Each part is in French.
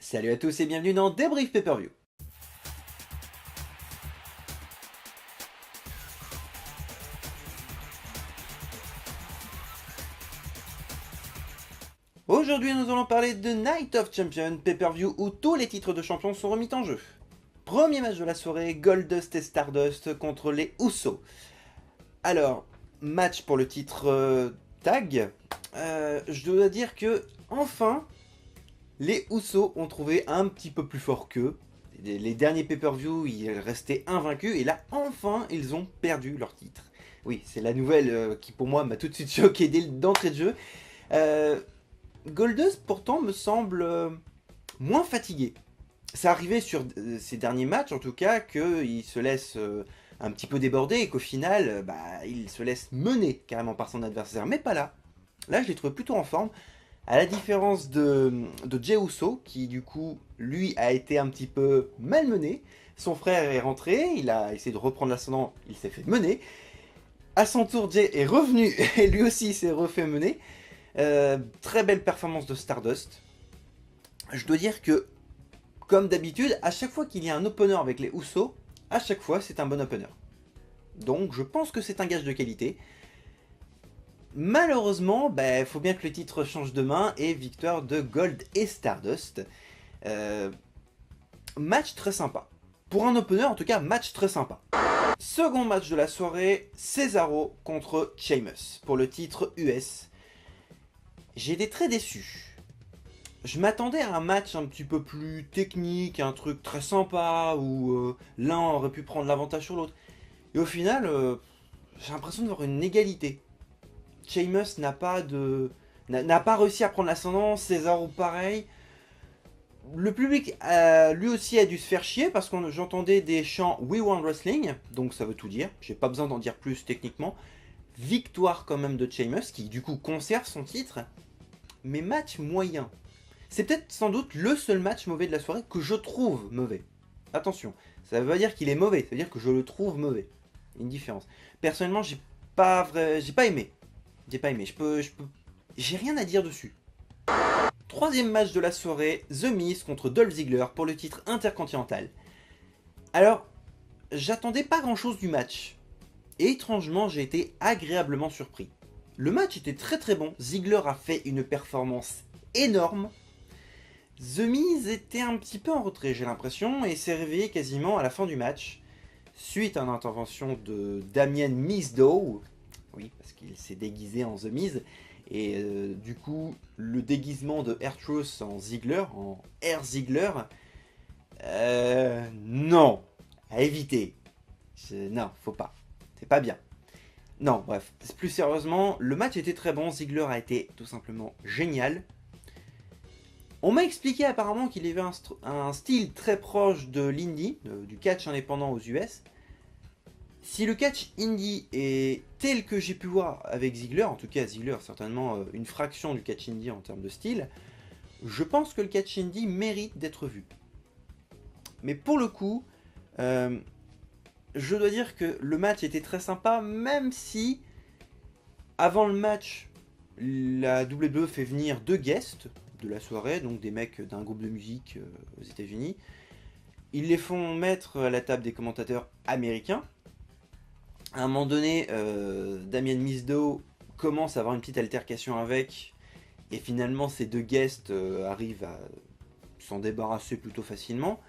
Salut à tous et bienvenue dans Débrief Pay-Per-View. Aujourd'hui nous allons parler de Night of Champions Pay-Per-View où tous les titres de champion sont remis en jeu. Premier match de la soirée, Goldust et Stardust contre les Usos. Alors, match pour le titre tag. Je dois dire que, enfin, les Usos ont trouvé un petit peu plus fort qu'eux. Les derniers pay-per-view, ils restaient invaincus et là, enfin, ils ont perdu leur titre. Oui, c'est la nouvelle qui, pour moi, m'a tout de suite choqué d'entrée de jeu. Goldust, pourtant, me semble moins fatigué. Ça arrivait sur ces derniers matchs, en tout cas, qu'il se laisse un petit peu déborder et qu'au final, il se laisse mener carrément par son adversaire. Mais pas là. Là, je l'ai trouvé plutôt en forme. À la différence de Jey Uso, qui du coup, lui, a été un petit peu malmené. Son frère est rentré, il a essayé de reprendre l'ascendant, il s'est fait mener. À son tour, Jey est revenu et lui aussi s'est refait mener. Très belle performance de Stardust. Je dois dire que, comme d'habitude, à chaque fois qu'il y a un opener avec les Usos, à chaque fois c'est un bon opener. Donc je pense que c'est un gage de qualité. Malheureusement, faut bien que le titre change de main et victoire de Gold et Stardust. Match très sympa. Pour un opener, en tout cas, match très sympa. Second match de la soirée, Cesaro contre Sheamus pour le titre US. J'ai été très déçu. Je m'attendais à un match un petit peu plus technique, un truc très sympa où l'un aurait pu prendre l'avantage sur l'autre. Et au final, j'ai l'impression de voir une égalité. Sheamus n'a pas réussi à prendre l'ascendant, Cesaro pareil. Le public lui aussi a dû se faire chier parce que j'entendais des chants We Want Wrestling, donc ça veut tout dire, j'ai pas besoin d'en dire plus techniquement. Victoire quand même de Sheamus qui du coup conserve son titre, mais match moyen. C'est peut-être sans doute le seul match mauvais de la soirée que je trouve mauvais. Attention, ça veut pas dire qu'il est mauvais, ça veut dire que je le trouve mauvais. Une différence. Personnellement, j'ai pas aimé. J'ai rien à dire dessus. Troisième match de la soirée, The Miz contre Dolph Ziggler pour le titre intercontinental. Alors, j'attendais pas grand chose du match. Et étrangement, j'ai été agréablement surpris. Le match était très très bon, Ziggler a fait une performance énorme. The Miz était un petit peu en retrait, j'ai l'impression, et s'est réveillé quasiment à la fin du match, suite à une intervention de Damien Mizdow. Oui, parce qu'il s'est déguisé en The Miz. Et du coup, le déguisement de R-Truth en Ziggler, en Air Ziggler, non, à éviter. Non, faut pas. C'est pas bien. Non, bref, plus sérieusement, le match était très bon, Ziggler a été tout simplement génial. On m'a expliqué apparemment qu'il avait un style très proche de l'indie, du catch indépendant aux US. Si le catch indie est tel que j'ai pu voir avec Ziggler, en tout cas Ziggler certainement une fraction du catch indie en termes de style, je pense que le catch indie mérite d'être vu. Mais pour le coup, je dois dire que le match était très sympa, même si avant le match, la WWE fait venir 2 guests de la soirée, donc des mecs d'un groupe de musique aux États-Unis. Ils les font mettre à la table des commentateurs américains. À un moment donné, Damien Mizdow commence à avoir une petite altercation avec, et finalement ces 2 guests arrivent à s'en débarrasser plutôt facilement,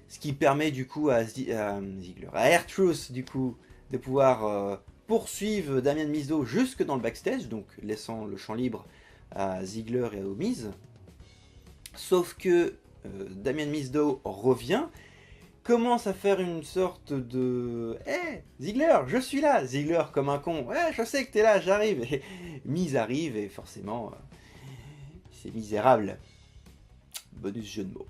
ce qui permet du coup à R-Truth du coup de pouvoir poursuivre Damien Mizdow jusque dans le backstage, donc laissant le champ libre à Ziggler et au Miz. Sauf que Damien Mizdow revient, commence à faire une sorte de « Hey, Ziggler, je suis là !» Ziggler comme un con « Ouais, je sais que t'es là, j'arrive !» Et Miz arrive et forcément, c'est misérable. Bonus jeu de mots.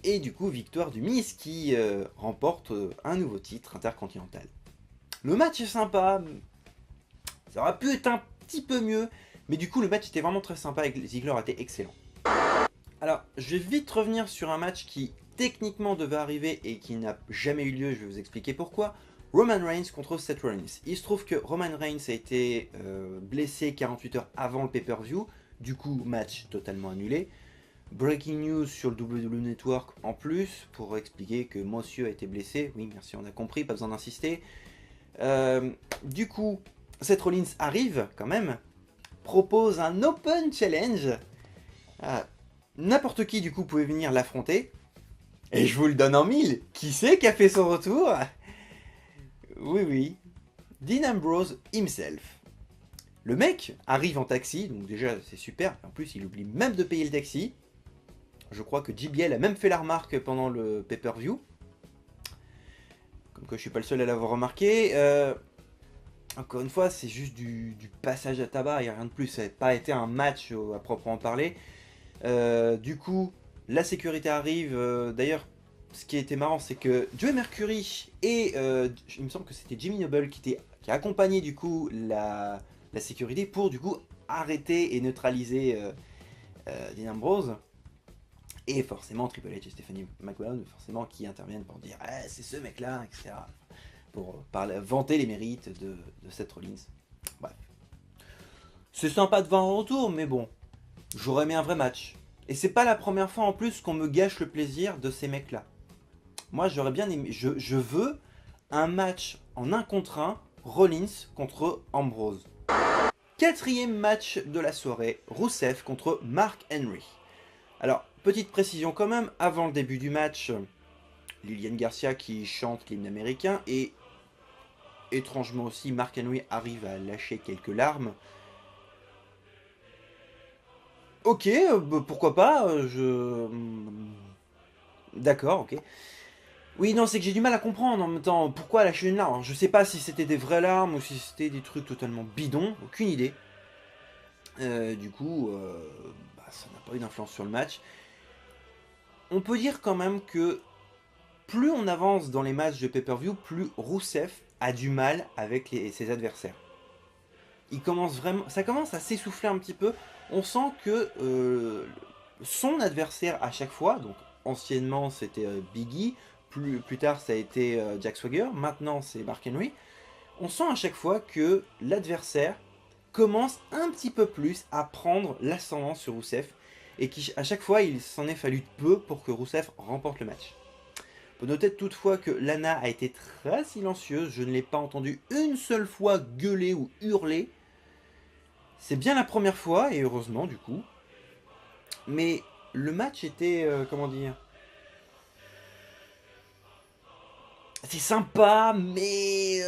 Et du coup, victoire du Miz qui remporte un nouveau titre intercontinental. Le match est sympa, ça aurait pu être un petit peu mieux, mais du coup le match était vraiment très sympa et Ziggler était excellent. Alors, je vais vite revenir sur un match qui techniquement devait arriver et qui n'a jamais eu lieu, je vais vous expliquer pourquoi. Roman Reigns contre Seth Rollins. Il se trouve que Roman Reigns a été blessé 48 heures avant le pay-per-view, du coup match totalement annulé. Breaking news sur le WWE Network en plus, pour expliquer que Monsieur a été blessé. Oui, merci, on a compris, pas besoin d'insister. Du coup, Seth Rollins arrive quand même, propose un Open Challenge. N'importe qui du coup pouvait venir l'affronter. Et je vous le donne en mille. Qui c'est qui a fait son retour? Oui, oui. Dean Ambrose himself. Le mec arrive en taxi, donc déjà c'est super. En plus, il oublie même de payer le taxi. Je crois que JBL a même fait la remarque pendant le pay-per-view. Comme que je suis pas le seul à l'avoir remarqué. Encore une fois, c'est juste du passage à tabac, il n'y a rien de plus. Ça n'a pas été un match à proprement parler. Du coup, la sécurité arrive. D'ailleurs, ce qui était marrant, c'est que Joey Mercury et il me semble que c'était Jimmy Noble qui a accompagné du coup la sécurité pour du coup arrêter et neutraliser Dean Ambrose. Et forcément Triple H et Stephanie McMahon forcément qui interviennent pour dire ah, c'est ce mec là, etc. Pour vanter les mérites de Seth Rollins. Bref. C'est sympa de voir un retour, mais bon, j'aurais aimé un vrai match. Et c'est pas la première fois en plus qu'on me gâche le plaisir de ces mecs là. Moi j'aurais bien aimé, je veux un match en 1 contre 1, Rollins contre Ambrose. 4e match de la soirée, Rusev contre Mark Henry. Alors, petite précision quand même, avant le début du match, Lilian Garcia qui chante l'hymne américain et étrangement aussi Mark Henry arrive à lâcher quelques larmes. Ok, pourquoi pas, D'accord, ok. Oui, non, c'est que j'ai du mal à comprendre en même temps pourquoi lâcher une larme. Alors, je sais pas si c'était des vraies larmes ou si c'était des trucs totalement bidons, aucune idée. Du coup, ça n'a pas eu d'influence sur le match. On peut dire quand même que plus on avance dans les matchs de pay-per-view, plus Rusev a du mal avec ses adversaires. Ça commence à s'essouffler un petit peu. On sent que son adversaire à chaque fois, donc anciennement c'était Big E, plus tard ça a été Jack Swagger, maintenant c'est Mark Henry. On sent à chaque fois que l'adversaire commence un petit peu plus à prendre l'ascendant sur Rusev et qu'à chaque fois il s'en est fallu peu pour que Rusev remporte le match. Faut noter toutefois que Lana a été très silencieuse, je ne l'ai pas entendu une seule fois gueuler ou hurler. C'est bien la première fois, et heureusement du coup. Mais le match était, comment dire... C'est sympa, mais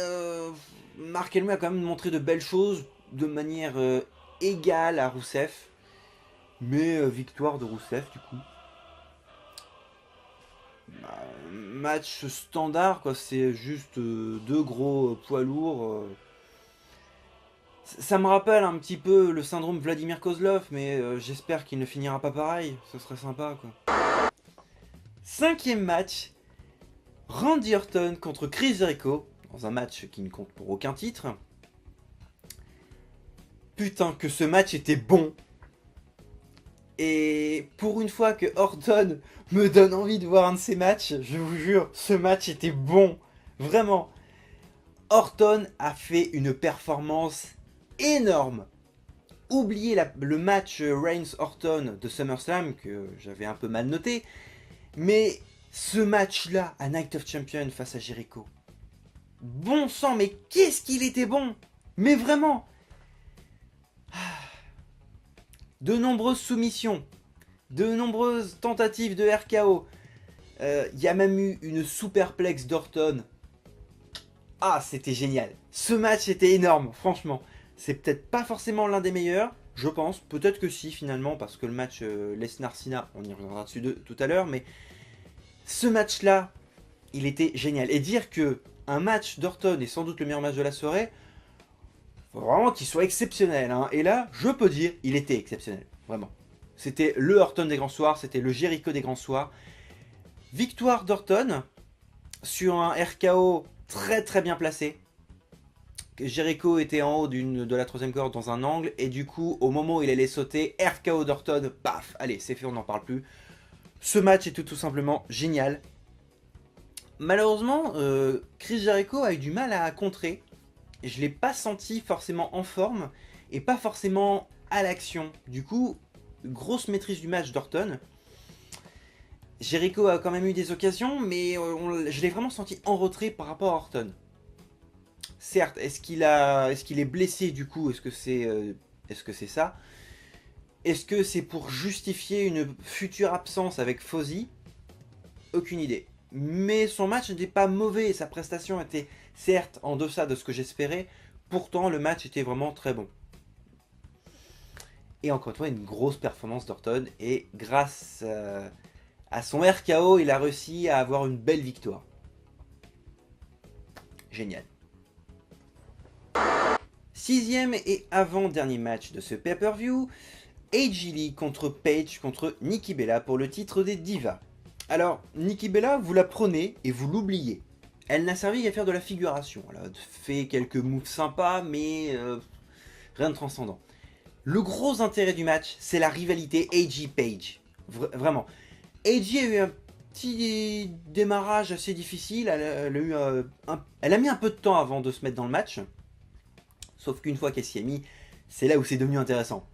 Mark Henry a quand même montré de belles choses de manière égale à Rusev. Mais victoire de Rusev du coup. Match standard quoi, c'est juste 2 gros poids lourds. Ça me rappelle un petit peu le syndrome Vladimir Kozlov, mais j'espère qu'il ne finira pas pareil, ce serait sympa quoi. 5e match, Randy Orton contre Chris Jericho, dans un match qui ne compte pour aucun titre. Putain que ce match était bon. Et pour une fois que Orton me donne envie de voir un de ces matchs, je vous jure, ce match était bon. Vraiment. Orton a fait une performance énorme. Oubliez le match Reigns-Orton de SummerSlam, que j'avais un peu mal noté. Mais ce match-là, à Night of Champions face à Jericho. Bon sang, mais qu'est-ce qu'il était bon! Mais vraiment! De nombreuses soumissions, de nombreuses tentatives de RKO. Il y a même eu une superplex d'Orton. Ah, c'était génial. Ce match était énorme, franchement. C'est peut-être pas forcément l'un des meilleurs, je pense. Peut-être que si, finalement, parce que le match Lesnar-Cena, on y reviendra dessus tout à l'heure, mais ce match-là, il était génial. Et dire que un match d'Orton est sans doute le meilleur match de la soirée, faut vraiment qu'il soit exceptionnel. Hein. Et là, je peux dire, il était exceptionnel. Vraiment. C'était le Orton des grands soirs, c'était le Jericho des grands soirs. Victoire d'Orton sur un RKO très très bien placé. Jericho était en haut de la 3ème corde dans un angle. Et du coup, au moment où il allait sauter, RKO d'Orton, paf, allez, c'est fait, on n'en parle plus. Ce match était tout simplement génial. Malheureusement, Chris Jericho a eu du mal à contrer. Je ne l'ai pas senti forcément en forme et pas forcément à l'action. Du coup, grosse maîtrise du match d'Orton. Jericho a quand même eu des occasions, mais je l'ai vraiment senti en retrait par rapport à Orton. Certes, est-ce qu'il est blessé du coup? Est-ce que c'est ça? Est-ce que c'est pour justifier une future absence avec Fozzy? Aucune idée. Mais son match n'était pas mauvais, sa prestation était certes en deçà de ce que j'espérais, pourtant le match était vraiment très bon. Et encore une fois, une grosse performance d'Orton, et grâce à son RKO, il a réussi à avoir une belle victoire. Génial. Sixième et avant-dernier match de ce pay-per-view, AJ Lee contre Paige contre Nikki Bella pour le titre des Divas. Alors, Nikki Bella, vous la prenez et vous l'oubliez. Elle n'a servi qu'à faire de la figuration. Elle a fait quelques moves sympas, mais rien de transcendant. Le gros intérêt du match, c'est la rivalité AJ-Paige. Vraiment. AJ a eu un petit démarrage assez difficile. Elle a mis un peu de temps avant de se mettre dans le match. Sauf qu'une fois qu'elle s'y est mise, c'est là où c'est devenu intéressant.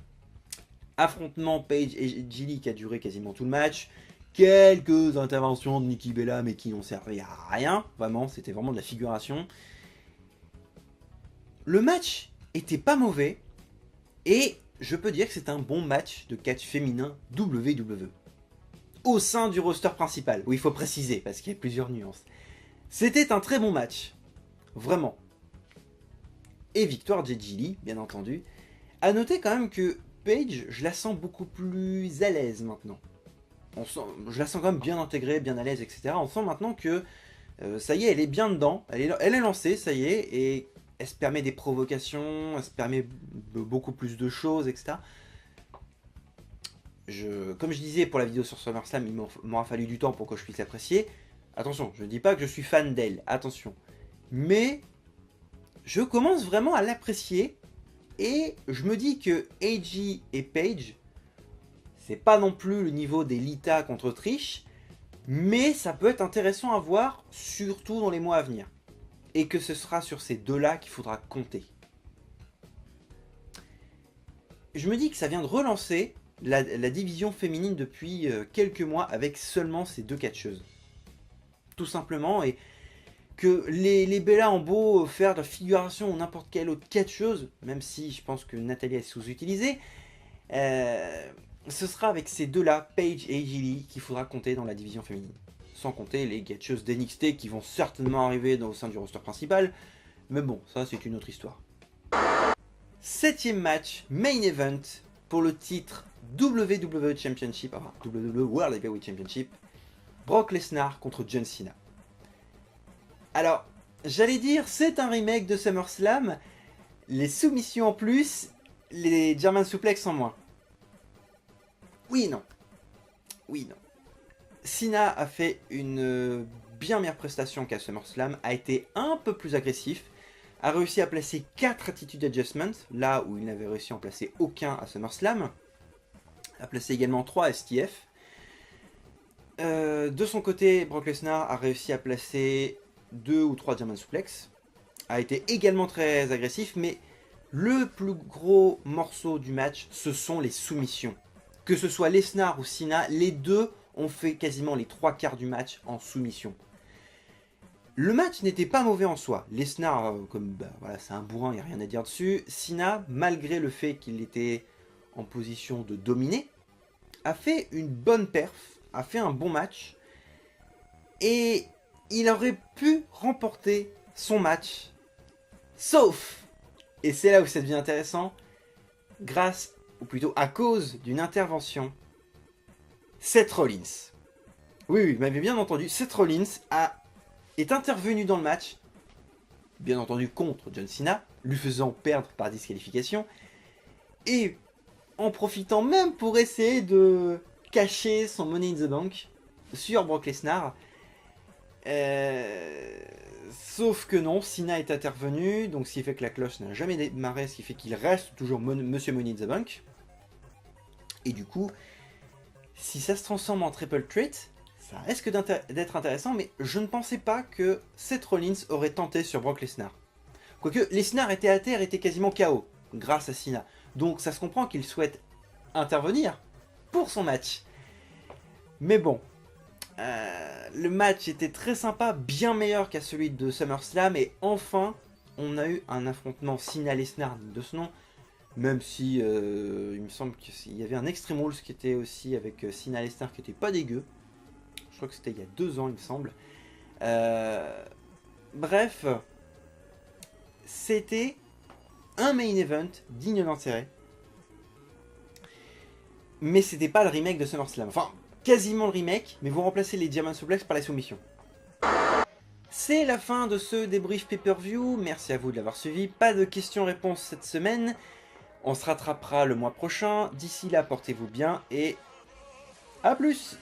Affrontement Paige et Lee qui a duré quasiment tout le match. Quelques interventions de Nikki Bella, mais qui n'ont servi à rien. Vraiment, c'était vraiment de la figuration. Le match était pas mauvais. Et je peux dire que c'est un bon match de catch féminin WWE. Au sein du roster principal. Oui, il faut préciser, parce qu'il y a plusieurs nuances. C'était un très bon match. Vraiment. Et victoire de AJ Lee, bien entendu. A noter quand même que Paige, je la sens beaucoup plus à l'aise maintenant. Je la sens quand même bien intégrée, bien à l'aise, etc. On sent maintenant que ça y est, elle est bien dedans. Elle est lancée, ça y est. Et elle se permet des provocations, elle se permet beaucoup plus de choses, etc. Comme je disais pour la vidéo sur SummerSlam, il m'aura fallu du temps pour que je puisse l'apprécier. Attention, je ne dis pas que je suis fan d'elle, attention. Mais je commence vraiment à l'apprécier. Et je me dis que AJ et Paige, c'est pas non plus le niveau des Lita contre Trish, mais ça peut être intéressant à voir, surtout dans les mois à venir. Et que ce sera sur ces deux-là qu'il faudra compter. Je me dis que ça vient de relancer la division féminine depuis quelques mois avec seulement ces deux catcheuses. Tout simplement, et que les Bella ont beau faire de la figuration ou n'importe quelle autre catcheuse, même si je pense que Nathalie est sous-utilisée, ce sera avec ces deux-là, Paige et AJ Lee, qu'il faudra compter dans la division féminine. Sans compter les catcheuses d'NXT qui vont certainement arriver au sein du roster principal, mais bon, ça c'est une autre histoire. Septième match, main event, pour le titre WWE Championship, enfin WWE World Heavyweight Championship, Brock Lesnar contre John Cena. Alors, j'allais dire, c'est un remake de SummerSlam, les soumissions en plus, les German Suplex en moins. Oui et non. Oui et non. Cena a fait une bien meilleure prestation qu'à SummerSlam, a été un peu plus agressif, a réussi à placer 4 Attitude Adjustments, là où il n'avait réussi à en placer aucun à SummerSlam, a placé également 3 STF. De son côté, Brock Lesnar a réussi à placer 2 ou 3 German Suplex, a été également très agressif, mais le plus gros morceau du match, ce sont les soumissions. Que ce soit Lesnar ou Cena, les deux ont fait quasiment les 3/4 du match en soumission. Le match n'était pas mauvais en soi. Lesnar, voilà, c'est un bourrin, il n'y a rien à dire dessus. Cena, malgré le fait qu'il était en position de dominer, a fait une bonne perf, a fait un bon match. Et il aurait pu remporter son match. Sauf, et c'est là où ça devient intéressant, grâce, ou plutôt à cause d'une intervention, Seth Rollins. Oui, vous m'avez bien entendu, Seth Rollins est intervenu dans le match, bien entendu contre John Cena, lui faisant perdre par disqualification, et en profitant même pour essayer de cacher son Money in the Bank sur Brock Lesnar. Sauf que non, Cena est intervenu, donc ce qui fait que la cloche n'a jamais démarré, ce qui fait qu'il reste toujours Monsieur Money in the Bank. Et du coup, si ça se transforme en triple threat, ça risque d'être intéressant, mais je ne pensais pas que Seth Rollins aurait tenté sur Brock Lesnar. Quoique Lesnar était à terre, était quasiment KO, grâce à Cena. Donc ça se comprend qu'il souhaite intervenir pour son match. Mais bon, Le match était très sympa, bien meilleur qu'à celui de SummerSlam, et enfin, on a eu un affrontement Cena Lesnar de ce nom, même si il me semble qu'il y avait un Extreme Rules qui était aussi avec Cena Lesnar qui était pas dégueu. Je crois que c'était il y a 2 ans, il me semble. Bref, c'était un main event digne d'intérêt. Mais c'était pas le remake de SummerSlam. Enfin, quasiment le remake, mais vous remplacez les German Suplex par la soumission. C'est la fin de ce débrief pay-per-view. Merci à vous de l'avoir suivi. Pas de questions-réponses cette semaine. On se rattrapera le mois prochain. D'ici là, portez-vous bien et à plus!